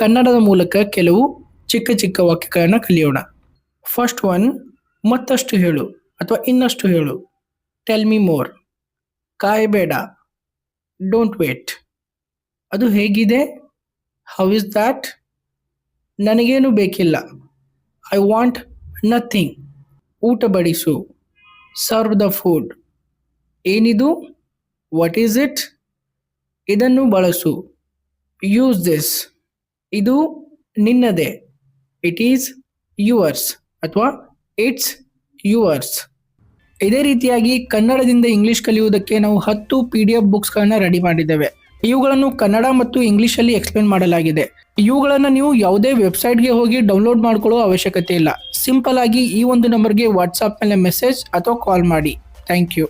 ಕನ್ನಡದ ಮೂಲಕ ಕೆಲವು ಚಿಕ್ಕ ಚಿಕ್ಕ ವಾಕ್ಯಗಳನ್ನು ಕಲಿಯೋಣ. ಫಸ್ಟ್ ಒನ್, ಮತ್ತಷ್ಟು ಹೇಳು ಅಥವಾ ಇನ್ನಷ್ಟು ಹೇಳು. Tell me more. ಕಾಯಬೇಡ, ಡೋಂಟ್ ವೇಟ್. ಅದು ಹೇಗಿದೆ? How is that? ನನಗೇನು ಬೇಕಿಲ್ಲ. I want nothing. ಊಟ ಬಡಿಸು. Serve the food. ಏನಿದು? What is it? ಇದನ್ನು ಬಳಸು. Use this. ಇದು ನಿನ್ನದೇ. ಇಟ್ ಈಸ್ ಯುವರ್ಸ್ ಅಥವಾ ಇಟ್ಸ್ ಯುವರ್ಸ್. ಇದೇ ರೀತಿಯಾಗಿ ಕನ್ನಡದಿಂದ ಇಂಗ್ಲಿಷ್ ಕಲಿಯುವುದಕ್ಕೆ ನಾವು 10 PDF ಬುಕ್ಸ್ಗಳನ್ನು ರೆಡಿ ಮಾಡಿದ್ದೇವೆ. ಇವುಗಳನ್ನು ಕನ್ನಡ ಮತ್ತು ಇಂಗ್ಲಿಷಲ್ಲಿ ಎಕ್ಸ್ಪ್ಲೇನ್ ಮಾಡಲಾಗಿದೆ. ಇವುಗಳನ್ನು ನೀವು ಯಾವುದೇ ವೆಬ್ಸೈಟ್ಗೆ ಹೋಗಿ ಡೌನ್ಲೋಡ್ ಮಾಡಿಕೊಳ್ಳುವ ಅವಶ್ಯಕತೆ ಇಲ್ಲ. ಸಿಂಪಲ್ ಆಗಿ ಈ ಒಂದು ನಂಬರ್ಗೆ ವಾಟ್ಸಾಪ್ನಲ್ಲಿ ಮೆಸೇಜ್ ಅಥವಾ ಕಾಲ್ ಮಾಡಿ. Thank you.